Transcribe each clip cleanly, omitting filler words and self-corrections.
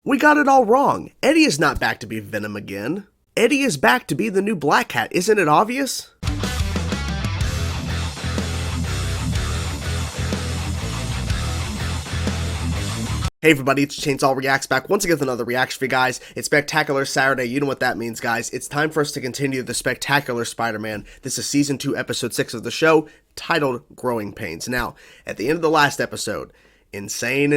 We got it all wrong. Eddie is not back to be Venom again. Eddie is back to be the new Black Cat. Isn't it obvious? Hey everybody, it's Chainsaw Reacts back once again with another reaction for you guys. It's Spectacular Saturday. You know what that means, guys. It's time for us to continue the Spectacular Spider-Man. This is Season 2, Episode 6 of the show, titled Growing Pains. Now, at the end of the last episode, insane,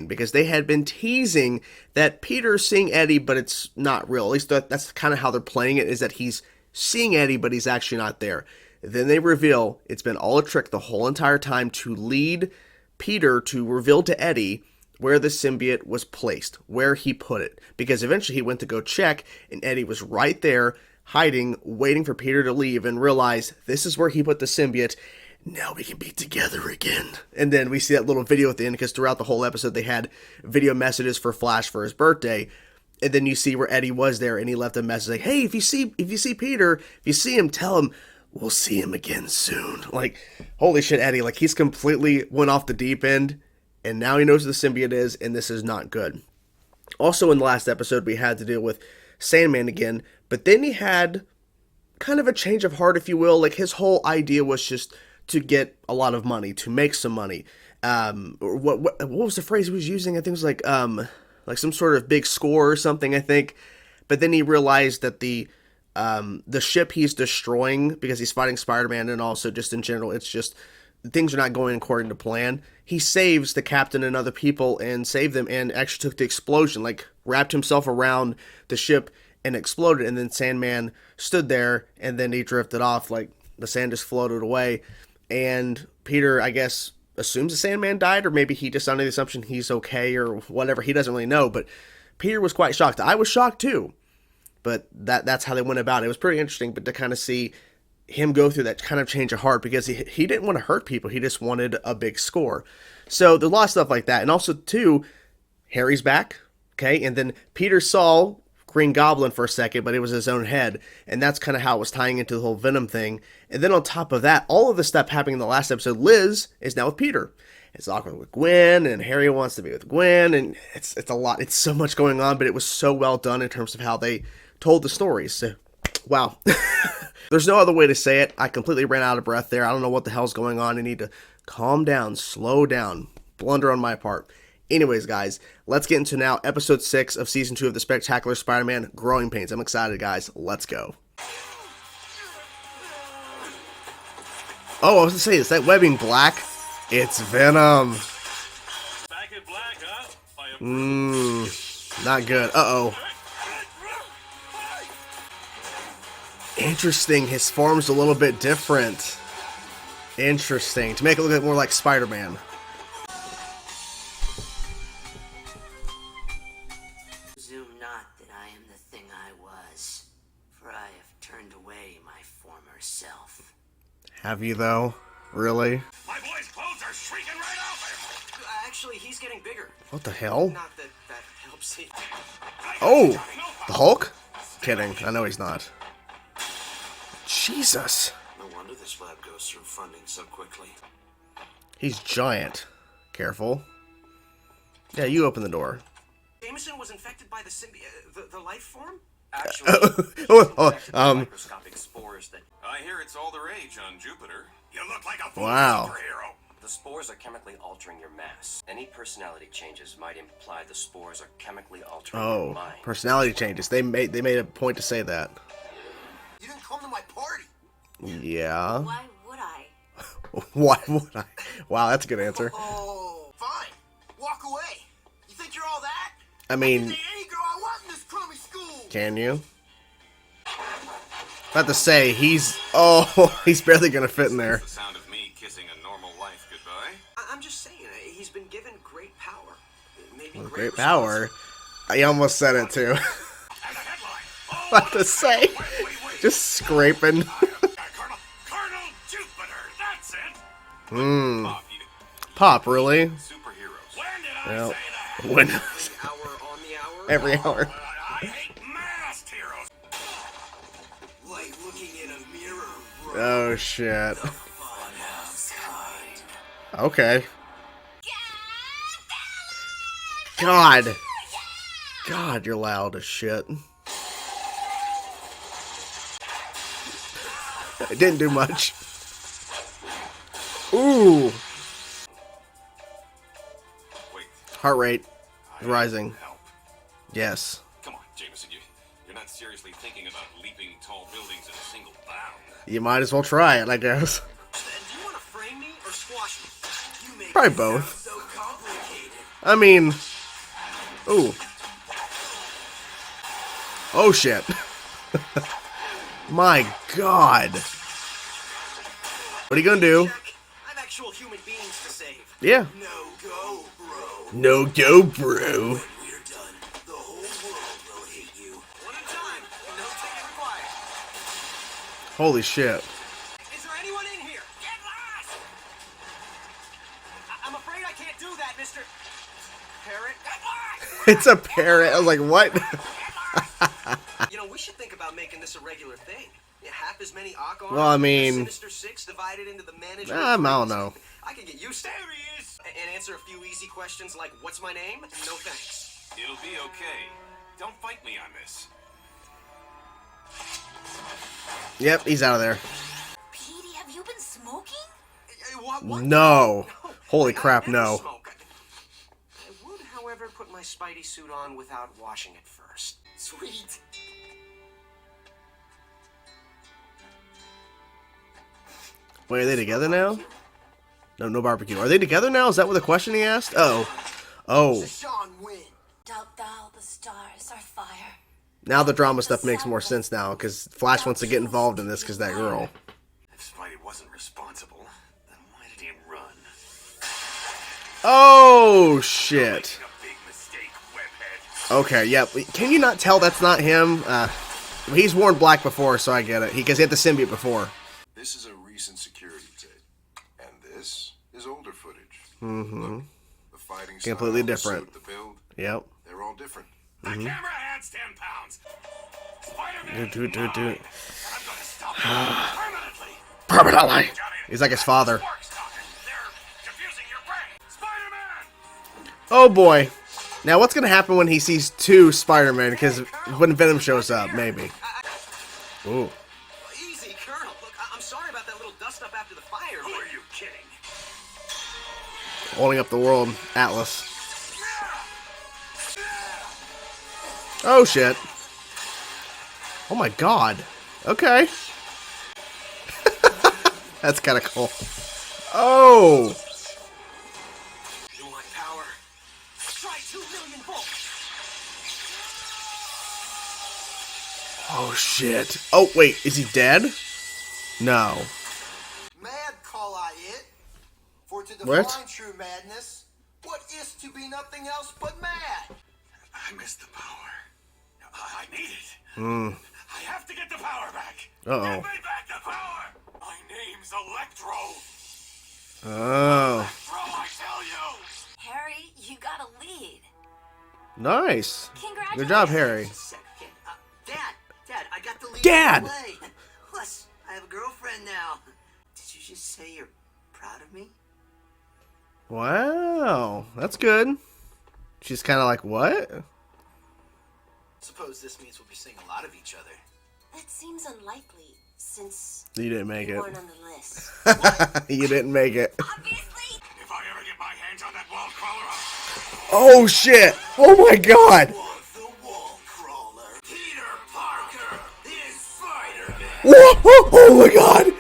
because they had been teasing that Peter's seeing Eddie, but it's not real. At least that's kind of how they're playing it, is that he's seeing Eddie, but he's actually not there. Then they reveal it's been all a trick the whole entire time to lead Peter to reveal to Eddie where the symbiote was placed, where he put it. Because eventually he went to go check, and Eddie was right there, hiding, waiting for Peter to leave, and realize this is where he put the symbiote. Now we can be together again. And then we see that little video at the end, because throughout the whole episode they had video messages for Flash for his birthday. And then you see where Eddie was there, and he left a message like, hey, if you see Peter, if you see him, tell him we'll see him again soon. Like, holy shit, Eddie, like, he's completely went off the deep end. And now he knows who the symbiote is, and this is not good. Also, in the last episode, we had to deal with Sandman again, but then he had kind of a change of heart, if you will. Like, his whole idea was just to get a lot of money, to make some money. What was the phrase he was using? I think it was like some sort of big score or something, I think. But then he realized that the ship he's destroying, because he's fighting Spider-Man, and also just in general, it's just things are not going according to plan. He saves the captain and other people and saved them, and actually took the explosion, like wrapped himself around the ship and exploded. And then Sandman stood there, and then he drifted off, like the sand just floated away. And Peter, I guess, assumes the Sandman died, or maybe he just under the assumption he's okay or whatever. He doesn't really know, but Peter was quite shocked. I was shocked too, but that's how they went about it. It was pretty interesting, but to kind of see him go through that kind of change of heart, because he didn't want to hurt people. He just wanted a big score. So there's a lot of stuff like that. And also, too, Harry's back, okay? And then Peter saw Green Goblin for a second, but it was his own head. And that's kind of how it was tying into the whole Venom thing. And then on top of that, all of the stuff happening in the last episode, Liz is now with Peter. It's awkward with Gwen, and Harry wants to be with Gwen, and it's a lot. It's so much going on, but it was so well done in terms of how they told the stories. So, wow. There's no other way to say it. I completely ran out of breath there. I don't know what the hell's going on. I need to calm down, slow down. Blunder on my part. Anyways, guys, let's get into now episode 6 of season 2 of the Spectacular Spider-Man, Growing Pains. I'm excited, guys. Let's go. Oh, I was gonna say, is that webbing black? It's Venom. Back in black, huh? Not good. Uh-oh. Interesting, his form's a little bit different. Interesting, to make it look more like Spider-Man. Presume not that I am the thing I was, for I have turned away my former self. Have you, though? Really? My boy's clothes are shrieking right off him. Actually, he's getting bigger. What the hell? Not that helps him. Oh! The Hulk? Kidding, I know he's not. Jesus. No wonder this lab goes through funding so quickly. He's giant. Careful. Yeah, you open the door. Jameson was infected by the life form? Actually, microscopic spores that... I hear it's all the rage on Jupiter. You look like a full Wow. superhero. The spores are chemically altering your mass. Any personality changes might imply the spores are chemically altering your Oh, mind. personality changes. They made a point to say that. You didn't come to my party. Yeah. Why would I? Why would I? Wow, that's a good answer. Oh, fine. Walk away. You think you're all that? I mean, Any girl I want in this crummy school. can you? About to say, he's barely gonna fit in there. The sound of me kissing a normal life goodbye. I'm just saying, he's been given great power. Maybe Great power. I almost said it too. And a headline. Oh, About to say, wait. just scraping. Colonel Jupiter. That's it. Pop, you Pop, really? superheroes. When did I Well, say that? when Hour on the hour. every hour. I hate masked heroes. Like looking in a mirror, bro. Oh shit. Okay. God. God, you're loud as shit. It didn't do much. Ooh. Wait, Heart rate I rising. need help. Yes. Come on, Jameson, you're not seriously thinking about leaping tall buildings in a single bound. You might as well try it, I guess. Do you want to frame me or squash me? You make Probably it sound both. so complicated. I mean... Ooh. Oh, shit. My God. What are you gonna do? Jack, I've actual human beings to save. Yeah. No go, bro. No go, bro. When we're done, the whole world will hate you. One at a time, no ticket required. Holy shit. Is there anyone in here? Get lost! I'm afraid I can't do that, Mr. Parrot. Get lost! It's a parrot. I was like, what? You know, we should think about making this a regular thing. Yeah, half as many Archons. Well, I mean- Sinister Six divided into the management. I don't know. I could get used to and answer a few easy questions like, "What's my name?" No thanks. It'll be okay. Don't fight me on this. Yep, he's out of there. Petey, have you been smoking? What? No. Holy I crap, never no. smoke. I would, however, put my Spidey suit on without washing it first. Sweet. Wait, are they together now? No, no barbecue. Are they together now? Is that what the question he asked? Oh. Oh. Sean win. Doubt thou the stars are fire. Now the drama stuff makes more sense now, because Flash wants to get involved in this because that girl. If Spidey wasn't responsible, then why did he run? Oh, shit. Making a big mistake, webhead. Okay, yep. Can you not tell that's not him? He's worn black before, so I get it. Because he had the symbiote before. This is a recent security tape, and this is older footage. Mm-hmm. Look, the fighting Completely style, different. The suit, the build, Yep. they're all different. The camera adds 10 pounds. Spider-Man, Do. I'm gonna stop you permanently. Permanently. He's like his father. Sparks talking. They're confusing your brain. Spider-Man! Oh, boy. Now, what's going to happen when he sees two Spider-Man? Because when Venom shows up, maybe. Ooh. Easy, Colonel. Look, I'm sorry about that little dust-up after the fire. Who are you kidding? Holding up the world atlas. Oh, shit. Oh, my God. Okay. That's kind of cool. Oh. You want power? Try 2 million volts. Oh, shit. Oh, wait. Is he dead? No. Mad call I it. For to define What? true madness, what is to be nothing else but mad? I missed the power. I need it. Hmm. I have to get the power back. Uh-oh. Give me back the power. My name's Electro. Oh. Electro, I tell you. Harry, you got a lead. Nice. Congratulations. Good job, Harry. Second. Dad, I got the lead. Dad! Away. Plus, I have a girlfriend now. Did you just say you're proud of me? Wow. That's good. She's kind of like, what? Suppose this means we'll be seeing a lot of each other. That seems unlikely, since You didn't make you it. weren't on the list. You didn't make it. Obviously! If I ever get my hands on that wall crawler, Oh, shit. Oh, my God. The wall crawler. Peter Parker is Spider-Man. Whoa! Oh, my God.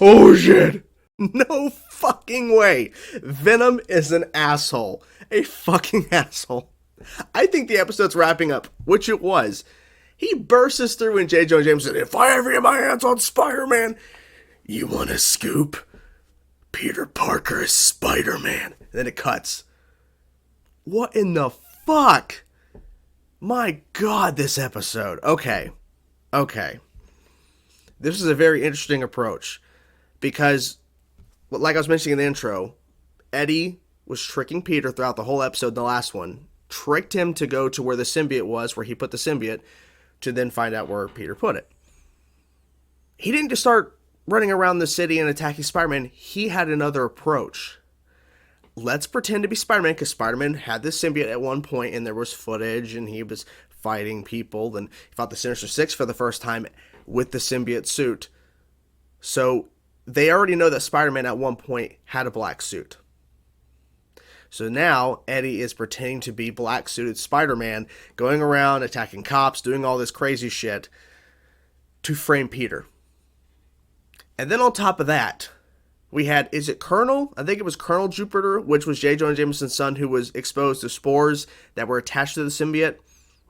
Oh, shit. No fucking way. Venom is an asshole. A fucking asshole. I think the episode's wrapping up, which it was. He bursts through and J. Jonah Jameson said, if I ever get my hands on Spider-Man, you want a scoop? Peter Parker is Spider-Man. And then it cuts. What in the fuck? My God, this episode. Okay. This is a very interesting approach. Because, like I was mentioning in the intro, Eddie was tricking Peter throughout the whole episode in the last one. Tricked him to go to where the symbiote was, where he put the symbiote, to then find out where Peter put it. He didn't just start running around the city and attacking Spider-Man. He had another approach. let's pretend to be Spider-Man, because Spider-Man had this symbiote at one point, and there was footage, and he was fighting people, and he fought the Sinister Six for the first time with the symbiote suit. So they already know that Spider-Man at one point had a black suit. So now Eddie is pretending to be black-suited Spider-Man, going around attacking cops, doing all this crazy shit to frame Peter. And then on top of that, we had, is it Colonel? I think it was Colonel Jupiter, which was J. Jonah Jameson's son, who was exposed to spores that were attached to the symbiote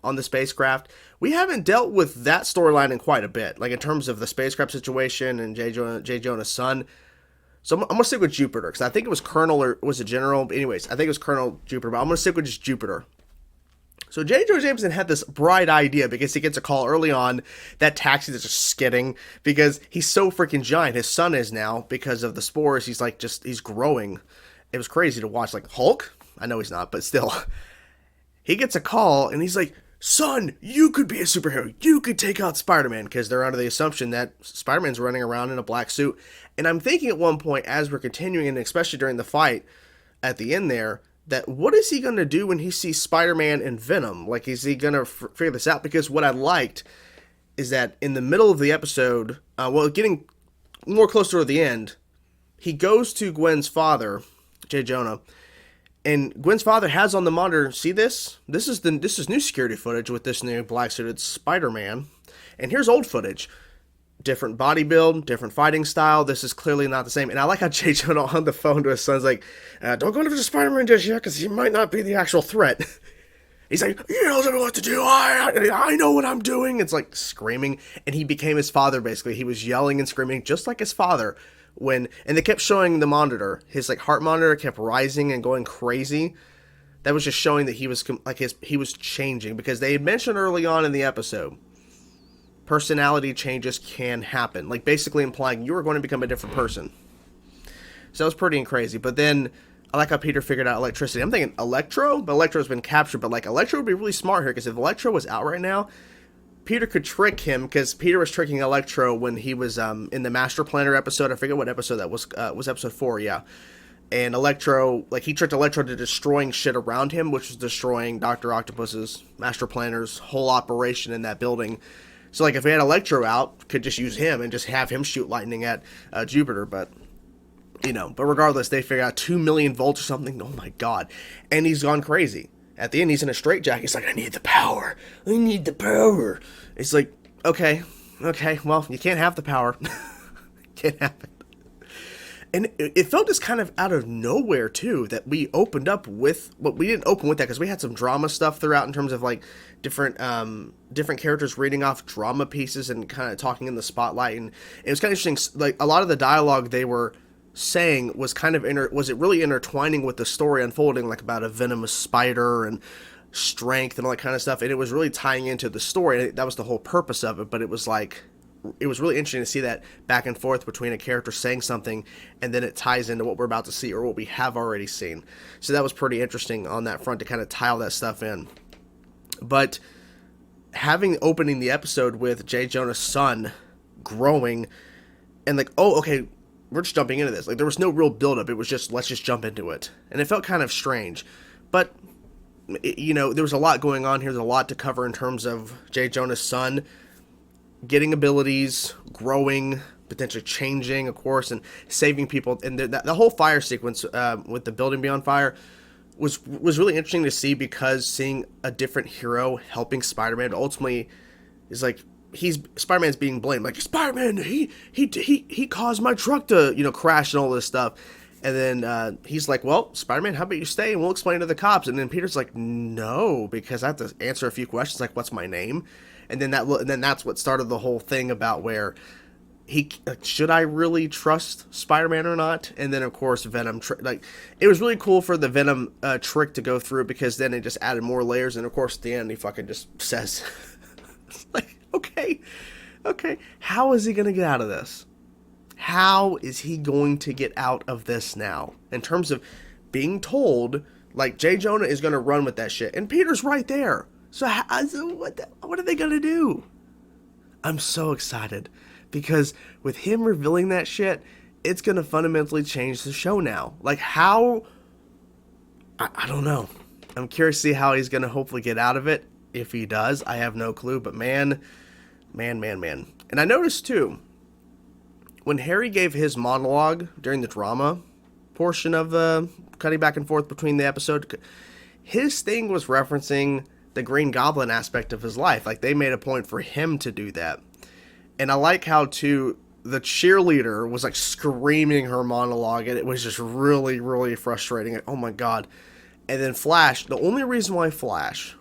on the spacecraft. We haven't dealt with that storyline in quite a bit, like in terms of the spacecraft situation and J. Jonah's son. So I'm going to stick with Jupiter, because I think it was Colonel, or was it General? But anyways, I think it was Colonel Jupiter, but I'm going to stick with just Jupiter. So J. Jonah Jameson had this bright idea, because he gets a call early on that taxi is just skidding, because he's so freaking giant. His son is now, because of the spores. He's like, he's growing. It was crazy to watch. Like, Hulk? I know he's not, but still. He gets a call, and he's like, son, you could be a superhero. You could take out Spider-Man, because they're under the assumption that Spider-Man's running around in a black suit. And I'm thinking at one point, as we're continuing, and especially during the fight at the end there, that what is he going to do when he sees Spider-Man and Venom? Like, is he going to figure this out? Because what I liked is that in the middle of the episode, getting more closer to the end, he goes to Gwen's father, J. Jonah, and Gwen's father has on the monitor, see this? This is new security footage with this new black-suited Spider-Man. And here's old footage. Different body build, different fighting style. This is clearly not the same. And I like how J. Jonah on the phone to his son's like, don't go into Spider-Man just yet, because he might not be the actual threat. He's like, you don't know what to do. I know what I'm doing. It's like screaming. And he became his father, basically. He was yelling and screaming just like his father. And they kept showing the monitor. His like heart monitor kept rising and going crazy. That was just showing that he was he was changing, because they had mentioned early on in the episode, personality changes can happen, like basically implying you are going to become a different person. So that was pretty crazy. But then I like how Peter figured out electricity. I'm thinking Electro, but Electro's been captured. But like Electro would be really smart here, because if Electro was out right now, Peter could trick him, because Peter was tricking Electro when he was in the Master Planner episode. I forget what episode that was episode 4, yeah. And Electro, like, he tricked Electro to destroying shit around him, which was destroying Dr. Octopus's, Master Planner's whole operation in that building. So, like, if we had Electro out, could just use him and just have him shoot lightning at Jupiter. But, you know, but regardless, they figure out 2 million volts or something. Oh, my God. And he's gone crazy. At the end, he's in a straitjacket. He's like, I need the power. I need the power. It's like, okay, well, you can't have the power. Can't have it. And it felt just kind of out of nowhere, too, that we opened up with, but we didn't open with that, because we had some drama stuff throughout in terms of, like, different characters reading off drama pieces and kind of talking in the spotlight. And it was kind of interesting, like, a lot of the dialogue they were saying was kind of, was it really intertwining with the story unfolding, like about a venomous spider and strength and all that kind of stuff. And it was really tying into the story, and that was the whole purpose of it. But it was like, it was really interesting to see that back and forth between a character saying something and then it ties into what we're about to see or what we have already seen. So that was pretty interesting on that front to kind of tie all that stuff in. But opening the episode with J. Jonah's son growing and like, oh, okay, we're just jumping into this. Like, there was no real buildup. It was just, let's just jump into it. And it felt kind of strange. But, you know, there was a lot going on here. There's a lot to cover in terms of J. Jonah's son getting abilities, growing, potentially changing, of course, and saving people. And the whole fire sequence with the building being on fire was really interesting to see, because seeing a different hero helping Spider-Man ultimately is like, Spider-Man's being blamed. Like, Spider-Man, he caused my truck to, you know, crash and all this stuff. And then he's like, well, Spider-Man, how about you stay and we'll explain to the cops. And then Peter's like, no, because I have to answer a few questions, like, what's my name? And then that's what started the whole thing about where should I really trust Spider-Man or not? And then, of course, Venom, it was really cool for the Venom trick to go through, because then it just added more layers. And, of course, at the end, he fucking just says, like, okay, how is he going to get out of this? How is he going to get out of this now? In terms of being told, like, J. Jonah is going to run with that shit. And Peter's right there. So what are they going to do? I'm so excited. Because with him revealing that shit, it's going to fundamentally change the show now. Like, how I don't know. I'm curious to see how he's going to hopefully get out of it. If he does, I have no clue. But man. And I noticed too, when Harry gave his monologue during the drama portion of the cutting back and forth between the episode, his thing was referencing the Green Goblin aspect of his life. Like, they made a point for him to do that. And I like how, too, the cheerleader was, like, screaming her monologue, and it was just really, really frustrating. Like, oh, my God. And then Flash, the only reason why Flash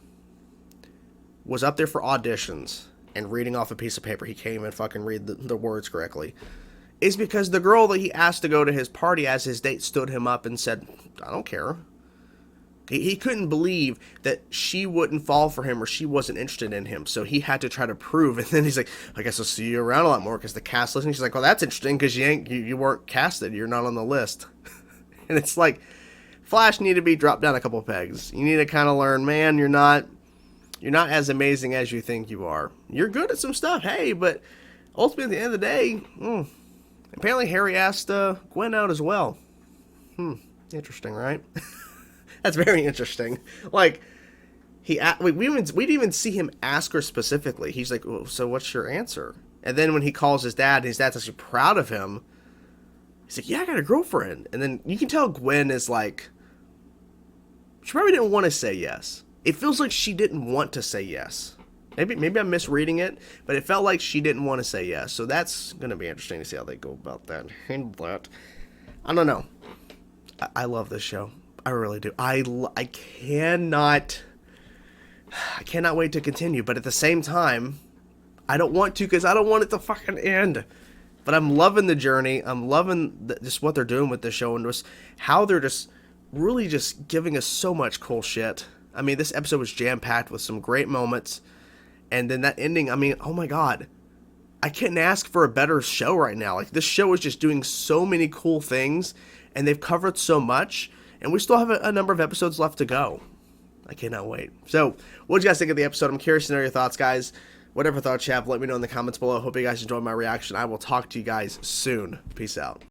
was up there for auditions and reading off a piece of paper, he can't even fucking read the words correctly, is because the girl that he asked to go to his party as his date stood him up and said, I don't care. He couldn't believe that she wouldn't fall for him or she wasn't interested in him. So he had to try to prove. And then he's like, I guess I'll see you around a lot more because the cast listening. She's like, well, that's interesting because you weren't casted. You're not on the list. And it's like, Flash need to be dropped down a couple pegs. You need to kind of learn, man, you're not as amazing as you think you are. You're good at some stuff, hey, but ultimately at the end of the day, apparently Harry asked Gwen out as well. Interesting, right? That's very interesting. Like, we didn't even see him ask her specifically. He's like, well, so what's your answer? And then when he calls his dad, and his dad's actually proud of him, he's like, yeah, I got a girlfriend. And then you can tell Gwen is like, she probably didn't want to say yes. It feels like she didn't want to say yes. Maybe I'm misreading it, but it felt like she didn't want to say yes. So that's going to be interesting to see how they go about that. And that, I don't know. I love this show. I really do. I cannot wait to continue. But at the same time, I don't want to because I don't want it to fucking end. But I'm loving the journey. I'm loving just what they're doing with the show and just how they're just really just giving us so much cool shit. I mean, this episode was jam-packed with some great moments. And then that ending, I mean, oh my God. I couldn't ask for a better show right now. Like, this show is just doing so many cool things. And they've covered so much. And we still have a number of episodes left to go. I cannot wait. So, what did you guys think of the episode? I'm curious to know your thoughts, guys. Whatever thoughts you have, let me know in the comments below. Hope you guys enjoyed my reaction. I will talk to you guys soon. Peace out.